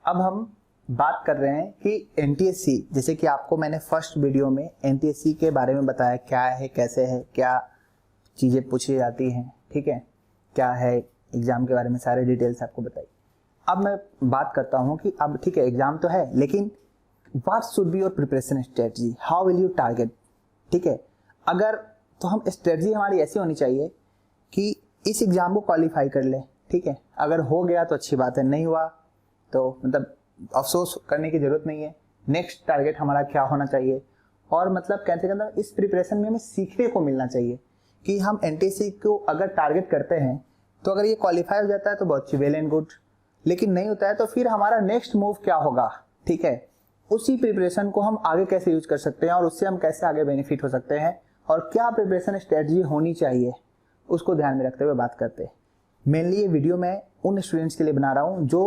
अब हम बात कर रहे हैं कि एनटीएससी, जैसे कि आपको मैंने फर्स्ट वीडियो में एनटीएससी के बारे में बताया, क्या है, कैसे है, क्या चीज़ें पूछी जाती हैं, ठीक है, क्या है एग्जाम के बारे में सारे डिटेल्स आपको बताई। अब मैं बात करता हूं कि अब ठीक है एग्जाम तो है, लेकिन what should be your preparation strategy, how will you target, ठीक है। अगर तो हम स्ट्रेटजी हमारी ऐसी होनी चाहिए कि इस एग्जाम को क्वालिफाई कर ले, ठीक है। अगर हो गया तो अच्छी बात है, नहीं हुआ तो मतलब अफसोस करने की जरूरत नहीं है। नेक्स्ट टारगेट हमारा क्या होना चाहिए, और मतलब कहते हैं इस प्रिपरेशन में हमें सीखने को मिलना चाहिए कि हम एनटीएससी को अगर टारगेट करते हैं तो अगर ये क्वालिफाई हो जाता है तो बहुत वेल एंड गुड, लेकिन नहीं होता है तो फिर हमारा नेक्स्ट मूव क्या होगा, ठीक है। उसी प्रिपरेशन को हम आगे कैसे यूज कर सकते हैं और उससे हम कैसे आगे बेनिफिट हो सकते हैं, और क्या प्रिपरेशन स्ट्रेटजी होनी चाहिए उसको ध्यान में रखते हुए बात करते हैं। मेनली ये वीडियो मैं उन स्टूडेंट्स के लिए बना रहा हूँ जो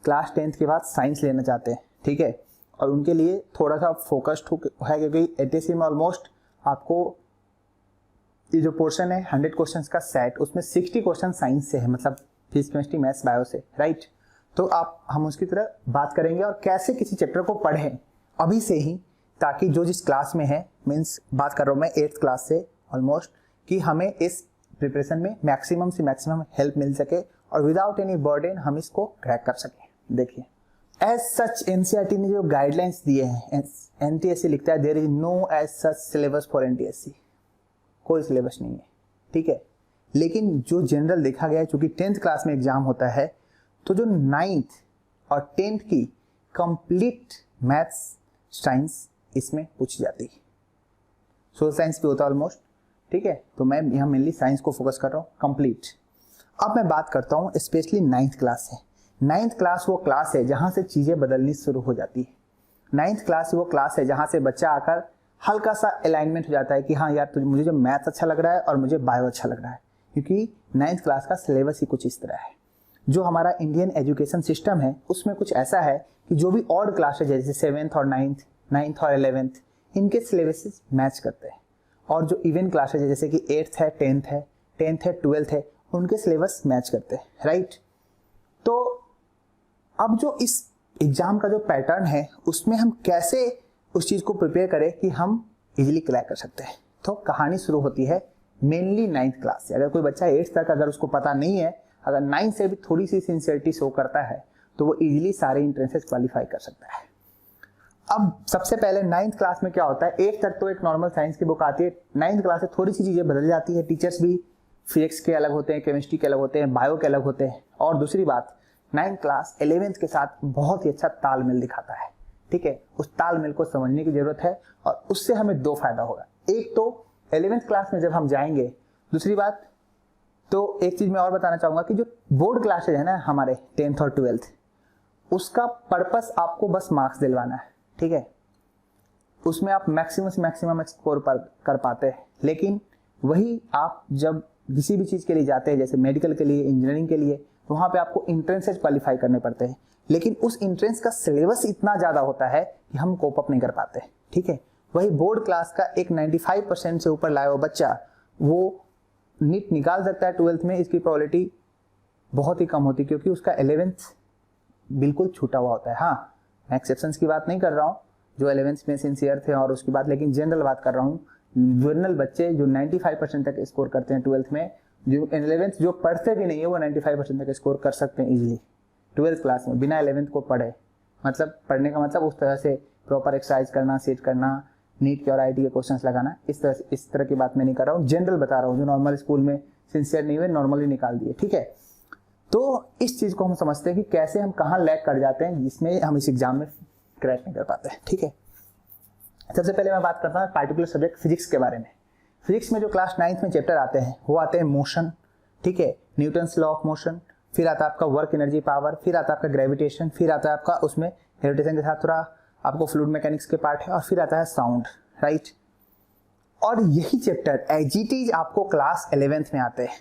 क्लास 10th के बाद साइंस लेना चाहते हैं, ठीक है, और उनके लिए थोड़ा सा फोकस्ड है क्योंकि एनटीएससी में ऑलमोस्ट आपको ये जो पोर्शन है 100 क्वेश्चंस का सेट, उसमें 60 क्वेश्चन साइंस से है, मतलब फिजिक्स, केमिस्ट्री, मैथ्स, बायो से, राइट। तो हम उसकी तरह बात करेंगे और कैसे किसी चैप्टर को पढ़ें अभी से ही, ताकि जो जिस क्लास में है, मीन्स बात कर रहा हूँ मैं 8th क्लास से ऑलमोस्ट, कि हमें इस प्रिपरेशन में मैक्सिमम से मैक्सिमम हेल्प मिल सके और विदाउट एनी बर्डन हम इसको क्रैक कर सकें। देखिए एज सच एनसीईआरटी ने जो गाइडलाइंस दिए हैं, एनटीएससी लिखता है there is no as such syllabus for NTSC, कोई सिलेबस नहीं है, ठीक है। लेकिन जो जनरल देखा गया है, चूंकि 10th क्लास में एग्जाम होता है, तो जो 9th और 10th की कंप्लीट मैथ्स साइंस इसमें पूछी जाती है, सोशल साइंस भी होता है ऑलमोस्ट, ठीक है। तो मैं यहाँ मेनली साइंस को फोकस कर रहा हूँ कंप्लीट। अब मैं बात करता हूँ स्पेशली 9th क्लास से। 9th क्लास वो क्लास है जहाँ से चीज़ें बदलनी शुरू हो जाती है। 9th क्लास वो क्लास है जहाँ से बच्चा आकर हल्का सा अलाइनमेंट हो जाता है कि हाँ यार मुझे जो मैथ अच्छा लग रहा है और मुझे बायो अच्छा लग रहा है, क्योंकि 9th क्लास का सिलेबस ही कुछ इस तरह है। जो हमारा इंडियन एजुकेशन सिस्टम है उसमें कुछ ऐसा है कि जो भी ऑड क्लास है, जैसे 7th और 9th और 11th, इनके सिलेबस मैच करते हैं, और जो इवन क्लास है जैसे कि 8th है, 10th है, 12th है, उनके सिलेबस मैच करते हैं, राइट। तो अब जो इस एग्जाम का जो पैटर्न है उसमें हम कैसे उस चीज को प्रिपेयर करें कि हम इजीली क्रैक कर सकते हैं। तो कहानी शुरू होती है मेनली 9th क्लास से। अगर कोई बच्चा 8th तक अगर उसको पता नहीं है, अगर 9th से भी थोड़ी सी सिंसियरिटी शो करता है, तो वो इजीली सारे एंट्रेंसेस क्वालिफाई कर सकता है। अब सबसे पहले 9th क्लास में क्या होता है, 8th तक तो एक नॉर्मल साइंस की बुक आती है, 9th क्लास से थोड़ी सी चीजें बदल जाती है। टीचर्स भी फिजिक्स के अलग होते हैं, केमिस्ट्री के अलग होते हैं, बायो के अलग होते हैं, और दूसरी बात 9th क्लास 11th के साथ बहुत ही अच्छा तालमेल दिखाता है, ठीक है। उस तालमेल को समझने की जरूरत है और उससे हमें दो फायदा होगा। एक तो 11th क्लास में जब हम जाएंगे, दूसरी बात तो एक चीज मैं और बताना चाहूंगा कि जो बोर्ड क्लासेज है ना हमारे 10th और 12th, उसका पर्पस आपको बस मार्क्स दिलवाना है, ठीक है। उसमें आप मैक्सिमम से मैक्सिमम स्कोर कर पाते हैं, लेकिन वही आप जब किसी भी चीज के लिए जाते हैं, जैसे मेडिकल के लिए, इंजीनियरिंग के लिए, तो वहां पे आपको एंट्रेंसेस क्वालिफाई करने पड़ते हैं, लेकिन उस एंट्रेंस का सिलेबस इतना ज्यादा होता है कि हम कोप अप नहीं कर पाते, ठीक है। वही बोर्ड क्लास का एक 95% से ऊपर लाया हुआ बच्चा वो नीट निकाल सकता है 12th में। इसकी प्रोबेबिलिटी बहुत ही कम होती है क्योंकि उसका 11th बिल्कुल छूटा हुआ होता है। हाँ, मैं एक्सेप्शंस की बात नहीं कर रहा हूँ जो 11th में सिंसियर थे और उसकी बात, लेकिन जनरल बात कर रहा हूँ। जनरल बच्चे जो 95% तक स्कोर करते हैं 12th में, जो 11th जो पढ़ते भी नहीं है वो 95% तक स्कोर कर सकते हैं इजीली 12th क्लास में, बिना 11th को पढ़े। मतलब पढ़ने का मतलब उस तरह से प्रॉपर एक्सरसाइज करना, सेट करना, नीट के और आईटी के क्वेश्चंस लगाना, इस तरह की बात मैं नहीं कर रहा हूँ। जनरल बता रहा हूँ, जो नॉर्मल स्कूल में सिंसियर नहीं हुए, नॉर्मली निकाल दिए, ठीक है। तो इस चीज को हम समझते हैं कि कैसे हम कहाँ लैग कर जाते हैं जिसमें हम इस एग्जाम में क्रैक नहीं कर पाते हैं, ठीक है। सबसे पहले मैं बात करता हूँ पार्टिकुलर सब्जेक्ट फिजिक्स के बारे में। फिजिक्स में जो क्लास 9th में चैप्टर आते हैं वो आते हैं मोशन, ठीक है, न्यूटन्स लॉ ऑफ मोशन, फिर आता है आपका वर्क एनर्जी पावर, फिर आता है आपका ग्रेविटेशन, फिर आता है आपका उसमें ग्रेविटेशन के साथ थोड़ा आपको फ्लूइड मैकेनिक्स के पार्ट है, और फिर आता है साउंड, राइट। और यही चैप्टर एज इट इज आपको क्लास 11th में आते हैं।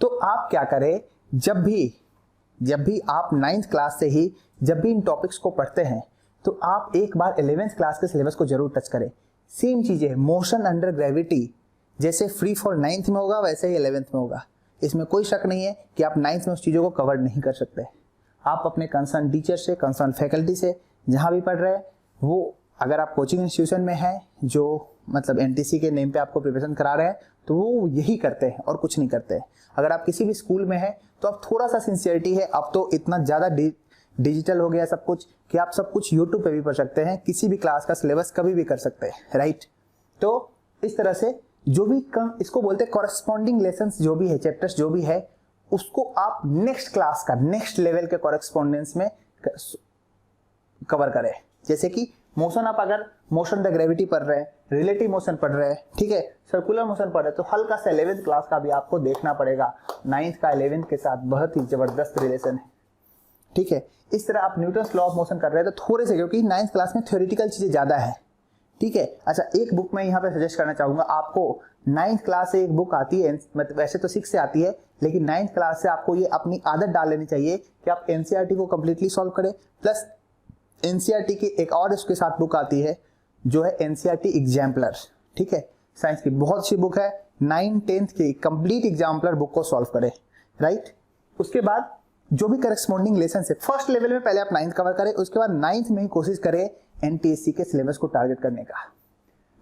तो आप क्या करें, जब भी आप 9th क्लास से ही जब भी इन टॉपिक्स को पढ़ते हैं तो आप एक बार 11th क्लास के सिलेबस को जरूर टच करें। सेम चीजें, मोशन अंडर ग्रेविटी जैसे फ्री फॉर 9th में होगा वैसे ही 11th में होगा। इसमें कोई शक नहीं है कि आप 9th में उस चीजों को कवर नहीं कर सकते। आप अपने कंसर्न टीचर से, कंसर्न फैकल्टी से, जहाँ भी पढ़ रहे हैं वो, अगर आप कोचिंग इंस्टीट्यूशन में हैं जो मतलब एनटीसी के नेम पे आपको प्रिपरेशन करा रहे हैं तो वो यही करते हैं और कुछ नहीं करते हैं। अगर आप किसी भी स्कूल में हैं तो आप थोड़ा सा सिंसियरिटी है, अब तो इतना ज़्यादा डिजिटल हो गया सब कुछ कि आप सब कुछ यूट्यूब पे भी पढ़ सकते हैं, किसी भी क्लास का सिलेबस कभी भी कर सकते हैं, राइट। तो इस तरह से जो भी इसको बोलते हैं कॉरेस्पॉन्डिंग लेसन्स जो भी है, चैप्टर्स जो भी है, उसको आप नेक्स्ट क्लास का, नेक्स्ट लेवल के कॉरेस्पॉन्डेंस में कवर करें। जैसे कि मोशन, आप अगर मोशन द ग्रेविटी पढ़ रहे हैं, रिलेटिव मोशन पढ़ रहे हैं, ठीक है, सर्कुलर मोशन पढ़ रहे हैं, तो हल्का सा 11th क्लास का भी आपको देखना पड़ेगा। 9th का 11th के साथ बहुत ही जबरदस्त रिलेशन है, ठीक है। इस तरह आप न्यूटन्स लॉ ऑफ मोशन कर रहे हैं तो थोड़े से, क्योंकि 9th क्लास में थ्योरेटिकल चीजें ज्यादा है, ठीक है। अच्छा, एक बुक मैं यहाँ पे सजेस्ट करना चाहूंगा आपको। 9th क्लास से एक बुक आती है, मतलब वैसे तो 6 से आती है, लेकिन 9th क्लास से आपको ये अपनी आदत डाल लेनी चाहिए कि आप एनसीईआरटी को कंप्लीटली सॉल्व करें। प्लस एनसीईआरटी की एक और इसके साथ बुक आती है जो है एनसीईआरटी एग्जाम्पलर, ठीक है, साइंस की बहुत अच्छी बुक है। 9th 10th की कंप्लीट एग्जाम्पलर बुक को सॉल्व करें, राइट। उसके बाद जो भी करस्पॉन्डिंग लेसन है, फर्स्ट लेवल में पहले आप 9th कवर करें, उसके बाद 9th में ही कोशिश करें एनटीएससी के सिलेबस को टारगेट करने का।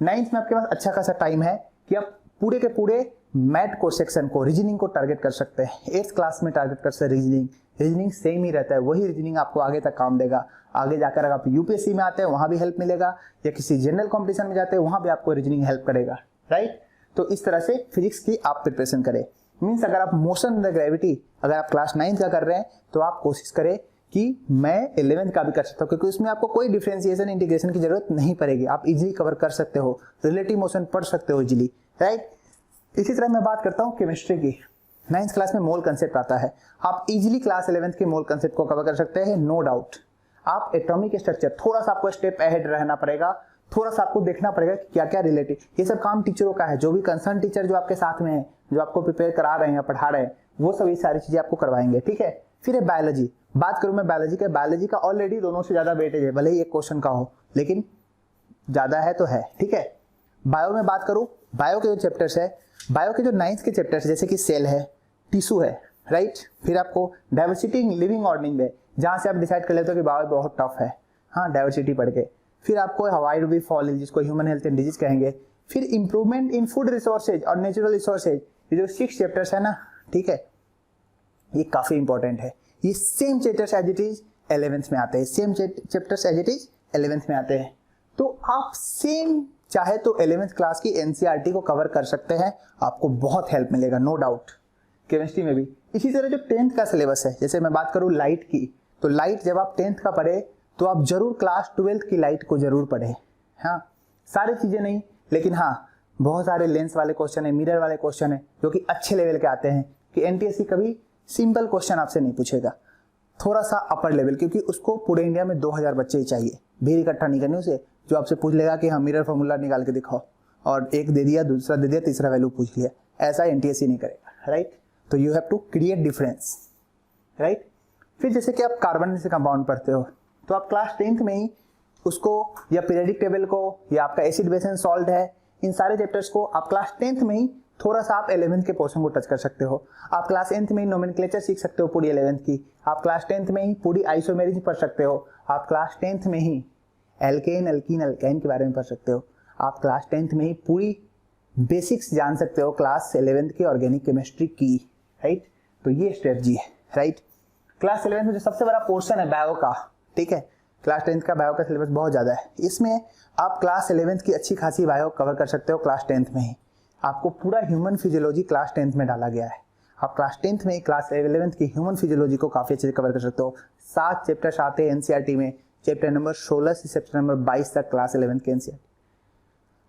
9th में आपके पास अच्छा खासा टाइम है कि आप पूरे के पूरे मैथ को सेक्शन को, रीजनिंग को टारगेट कर सकते हैं। 8th क्लास में टारगेट कर सकते हैं रीजनिंग सेम ही रहता है, वही रीजनिंग आपको आगे तक काम देगा। आगे जाकर अगर आप यूपीएससी में आते हैं वहां भी हेल्प मिलेगा, या किसी जनरल कॉम्पिटिशन में जाते हैं वहां भी आपको रीजनिंग हेल्प करेगा, राइट। तो इस तरह से फिजिक्स की आप प्रिपरेशन करें। मीन्स अगर आप मोशन द ग्रेविटी अगर आप क्लास 9th का कर रहे हैं तो आप कोशिश करें कि मैं 11th का भी कर सकता हूँ, क्योंकि उसमें आपको कोई डिफरेंशिएशन इंटीग्रेशन की जरूरत नहीं पड़ेगी, आप इजीली कवर कर सकते हो, रिलेटिव मोशन पढ़ सकते हो इजीली, राइट। इसी तरह मैं बात करता हूँ केमिस्ट्री की। 9th क्लास में मोल कंसेप्ट आता है, आप इजीली क्लास 11th के मोल कंसेप्ट को कवर कर सकते हैं, नो डाउट। आप एटॉमिक स्ट्रक्चर, थोड़ा सा आपको स्टेप अहेड रहना पड़ेगा, थोड़ा सा आपको देखना पड़ेगा कि क्या क्या रिलेटिव, ये सब काम टीचरों का है। जो भी कंसर्न टीचर जो आपके साथ में है, जो आपको प्रिपेयर करा रहे हैं, पढ़ा रहे हैं, वो सभी सारी चीजें आपको करवाएंगे, ठीक है। फिर है बायोलॉजी। बात करूं मैं बायोलॉजी के, बायोलॉजी का ऑलरेडी दोनों से ज्यादा वेटेज है, भले ही एक क्वेश्चन का हो, लेकिन ज्यादा है तो है, ठीक है। बायो में बात करूं, बायो के जो चैप्टर्स है, बायो के जो 9th के चैप्टर्स जैसे कि सेल है, टिश्यू है, राइट। फिर आपको डाइवर्सिटी इन लिविंग ऑर्गेनिज्म है, जहां से आप डिसाइड कर लेते हो कि बायो बहुत टफ है, हाँ, डाइवर्सिटी पढ़ के। फिर आपको why do we fall ill, जिसको ह्यूमन हेल्थ एंड डिजीज कहेंगे। फिर इंप्रूवमेंट इन फूड रिसोर्सेज और नेचुरल रिसोर्सेज, ये जो 6 चैप्टर्स है ना, ठीक है, ये काफी इंपॉर्टेंट है। ये same chapters as it is 11th में आते हैं, same chapters as it is 11th में आते हैं। तो आप सेम चाहे तो 11th क्लास की एनसीईआरटी को कवर कर सकते हैं, आपको बहुत हेल्प मिलेगा, नो डाउट। केमिस्ट्री में भी इसी तरह जो 10th का सिलेबस है, जैसे मैं बात करूं लाइट की, तो लाइट जब आप 10th का पढ़े तो आप जरूर क्लास 12th की लाइट को जरूर पढ़े, हाँ, सारी चीजें नहीं, लेकिन हाँ, बहुत सारे लेंस वाले क्वेश्चन है, मिरर वाले क्वेश्चन है, जो कि अच्छे लेवल के आते हैं, कि एनटीएससी कभी सिंपल क्वेश्चन आपसे नहीं पूछेगा, थोड़ा सा अपर लेवल, क्योंकि उसको पूरे इंडिया में 2000 बच्चे ही चाहिए, भीड़ इकट्ठा नहीं करनी उसे, जो आपसे पूछ लेगा कि हाँ मिरर फॉर्मूला निकाल के दिखाओ, और एक दे दिया, दूसरा दे दिया, तीसरा वैल्यू पूछ लिया, ऐसा एनटीएससी नहीं करेगा, राइट। तो you have to create difference, right. फिर जैसे कि आप कार्बन से कंपाउंड पढ़ते हो, तो आप क्लास 10th में ही उसको, या पीरियडिक टेबल को, या आपका एसिड बेस एंड सॉल्ट है, इन सारे चैप्टर्स को आप क्लास 10th में ही थोड़ा सा आप 11th के पोर्शन को टच कर सकते हो। आप क्लास 10th में ही नोमेनक्लेचर सीख सकते हो पूरी 11th की, आप क्लास 10th में ही पूरी आइसोमेरिज पढ़ सकते हो, आप क्लास 10th में ही एल्केन एल्कीन अल्काइन के बारे में पढ़ सकते हो, आप क्लास 10th में ही पूरी बेसिक्स जान सकते हो क्लास 11th की ऑर्गेनिक केमिस्ट्री की, राइट। तो ये स्ट्रेटजी है, राइट। क्लास 11th में जो सबसे बड़ा पोर्शन है बायो का, ठीक है, क्लास 10th का बायो का सिलेबस बहुत ज्यादा है, इसमें आप क्लास 11th की अच्छी खासी बायो कवर कर सकते हो क्लास 10th में ही। आपको पूरा ह्यूमन फिजियोलॉजी क्लास 10th में डाला गया है, आप क्लास 10th में ही क्लास 11th की ह्यूमन फिजियोलॉजी को काफी अच्छे से कवर कर सकते हो। 7 चैप्टर्स आते हैं एनसीईआरटी में, चैप्टर नंबर 16 से चैप्टर नंबर 22 तक क्लास 11th के एनसीईआरटी,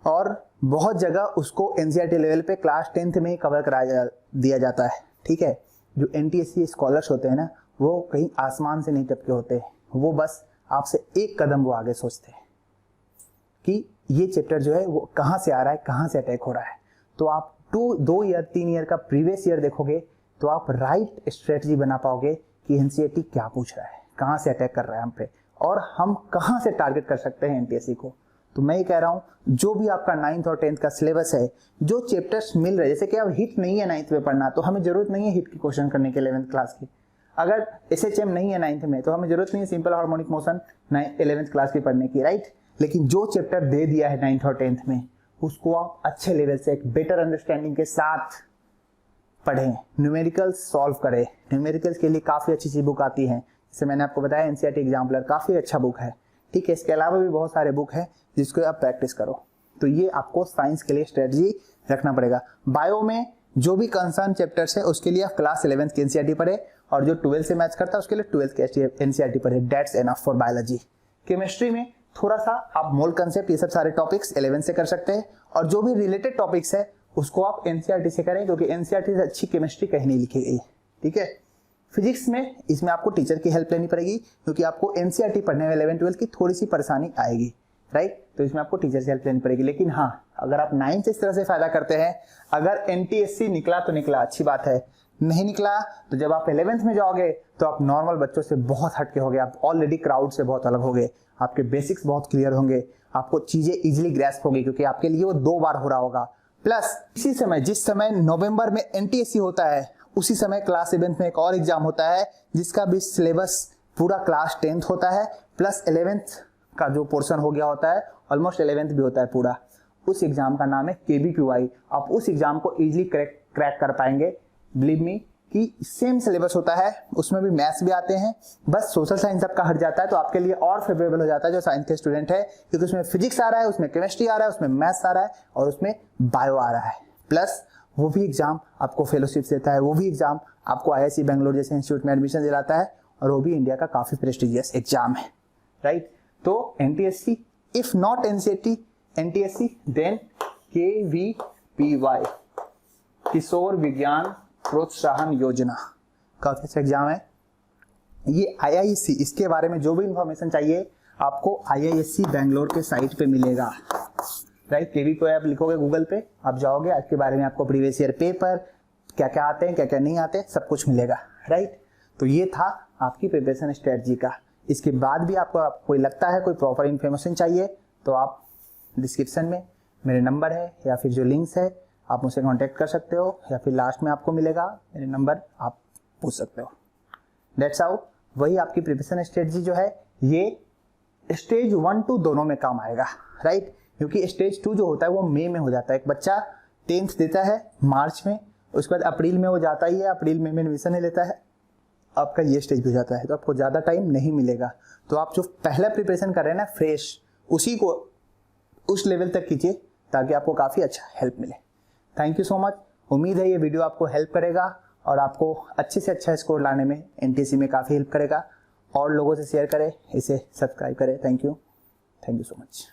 और बहुत जगह उसको एनसीईआरटी लेवल पे क्लास 10th में ही कवर कराया दिया जाता है, ठीक है। जो एनटीएससी स्कॉलर्स होते हैं ना, वो कहीं आसमान से नहीं टपके होते, वो बस आपसे एक कदम वो आगे सोचते हैं कि ये चैप्टर जो है वो कहाँ से आ रहा है, कहाँ से अटैक हो रहा है। तो आप 2 ईयर 3 ईयर का प्रीवियस ईयर देखोगे तो आप राइट स्ट्रेटजी बना पाओगे कि एनसीईआरटी क्या पूछ रहा है, कहाँ से अटैक कर रहा है हम पे, और हम कहाँ से टारगेट कर सकते हैं एनटीएससी को। तो मैं ये कह रहा हूँ, जो भी आपका 9th और 10th का सिलेबस है, जो चैप्टर्स मिल रहे हैं, जैसे कि अब हिट नहीं है 9th में पढ़ना, तो हमें जरूरत नहीं है हिट की क्वेश्चन करने के 11th क्लास की। अगर SHM नहीं है 9th में तो हमें जरूरत नहीं है simple harmonic motion 11th class की पढ़ने की, राइट। लेकिन जो चैप्टर दे दिया है 9th और 10th में उसको आप अच्छे लेवल से एक बेटर अंडरस्टैंडिंग के साथ पढ़ें, न्यूमेरिकल्स सॉल्व करें। न्यूमेरिकल्स के लिए काफ़ी अच्छी अच्छी बुक आती हैं, जैसे मैंने आपको बताया NCERT एग्जाम्पलर काफ़ी अच्छा बुक है, ठीक है। इसके अलावा भी बहुत सारे बुक हैं जिसको आप प्रैक्टिस करो। तो ये आपको साइंस के लिए स्ट्रेटजी रखना पड़ेगा। बायो में जो भी कंसर्न चैप्टर्स है उसके लिए आप क्लास 11th की NCERT पढ़े और जो 12th से मैच करता है उसके लिए 12th की NCERT पढ़े, that's enough for biology. Chemistry में थोड़ा सा आप मोल कंसेप्ट ये सब सारे टॉपिक्स 11th से कर सकते हैं और जो भी रिलेटेड टॉपिक्स है उसको आप NCERT से करें, क्योंकि NCERT से अच्छी केमिस्ट्री कहीं नहीं लिखी गई, ठीक है। फिजिक्स में इसमें आपको टीचर की हेल्प लेनी पड़ेगी, क्योंकि आपको NCERT पढ़ने में 11th 12th की थोड़ी सी परेशानी आएगी, राइट। तो इसमें आपको टीचर से हेल्प लेनी पड़ेगी। लेकिन हाँ, अगर आप 9th से इस तरह से फायदा करते हैं, अगर NTSC निकला तो निकला, अच्छी बात है, नहीं निकला तो जब आप 11th में जाओगे तो आप नॉर्मल बच्चों से बहुत हटके होगे, आप ऑलरेडी क्राउड से बहुत अलग होगे, आपके बेसिक्स बहुत क्लियर होंगे, आपको चीजें इजीली ग्रैस्प होगी, क्योंकि आपके लिए वो 2 बार हो रहा होगा। प्लस इसी समय, जिस समय नवंबर में NTSC होता है, उसी समय क्लास 11th में एक और एग्जाम होता है जिसका भी सिलेबस पूरा क्लास 10th होता है, प्लस 11th का जो पोर्शन हो गया होता है, ऑलमोस्ट 11th भी होता है पूरा। उस एग्जाम का नाम है KBQI। आप उस एग्जाम को इजीली क्रैक कर पाएंगे, बिलीव मी कि सेम सिलेबस होता है, उसमें भी मैथ्स भी आते हैं, बस सोशल साइंस आपका हट जाता है तो आपके लिए और फेवरेबल हो जाता है जो साइंस के स्टूडेंट है, क्योंकि उसमें फिजिक्स आ रहा है, उसमें केमिस्ट्री आ रहा है, उसमें मैथ्स आ रहा है और उसमें बायो आ रहा है। प्लस वो भी एग्जाम आपको फेलोशिप देता है, वो भी एग्जाम आपको IISc बेंगलोर जैसे इंस्टीट्यूट में एडमिशन दिलाता है और वो भी इंडिया का काफी प्रेस्टिजियस एग्जाम है, राइट। तो NTSC, if not NTSC then KVPY, Kishore Vigyan Protsahan योजना, काफी अच्छा एग्जाम है ये। IISc, इसके बारे में जो भी इंफॉर्मेशन चाहिए आपको IISc बेंगलोर के साइट पे मिलेगा, राइट। KVPY आप लिखोगे गूगल पे, आप जाओगे, इसके बारे में आपको प्रीवियस ईयर पेपर क्या क्या आते हैं क्या क्या नहीं आते सब कुछ मिलेगा, राइट। तो ये था आपकी प्रिपरेशन स्ट्रेटजी का। इसके बाद भी आपको कोई लगता है कोई प्रॉपर इन्फॉर्मेशन चाहिए तो आप डिस्क्रिप्शन में मेरे नंबर है या फिर जो लिंक्स है आप मुझसे कांटेक्ट कर सकते हो, या फिर लास्ट में आपको मिलेगा मेरे नंबर, आप पूछ सकते हो। दैट्स हाउ, वही आपकी प्रिपरेशन स्ट्रेटजी जो है ये स्टेज 1 2 दोनों में काम आएगा, राइट। क्योंकि स्टेज 2 जो होता है वो मई में हो जाता है। एक बच्चा 10th देता है मार्च में, उसके बाद अप्रैल में वो जाता ही है, अप्रैल में एडमिशन नहीं लेता है, आपका ये स्टेज भी हो जाता है, तो आपको ज़्यादा टाइम नहीं मिलेगा। तो आप जो पहला प्रिपरेशन कर रहे हैं ना फ्रेश, उसी को उस लेवल तक कीजिए ताकि आपको काफ़ी अच्छा हेल्प मिले। Thank you so much. उम्मीद है ये वीडियो आपको हेल्प करेगा और आपको अच्छे से अच्छा स्कोर लाने में NTSC में काफ़ी हेल्प करेगा। और लोगों से शेयर करें, इसे सब्सक्राइब करें। Thank you so much.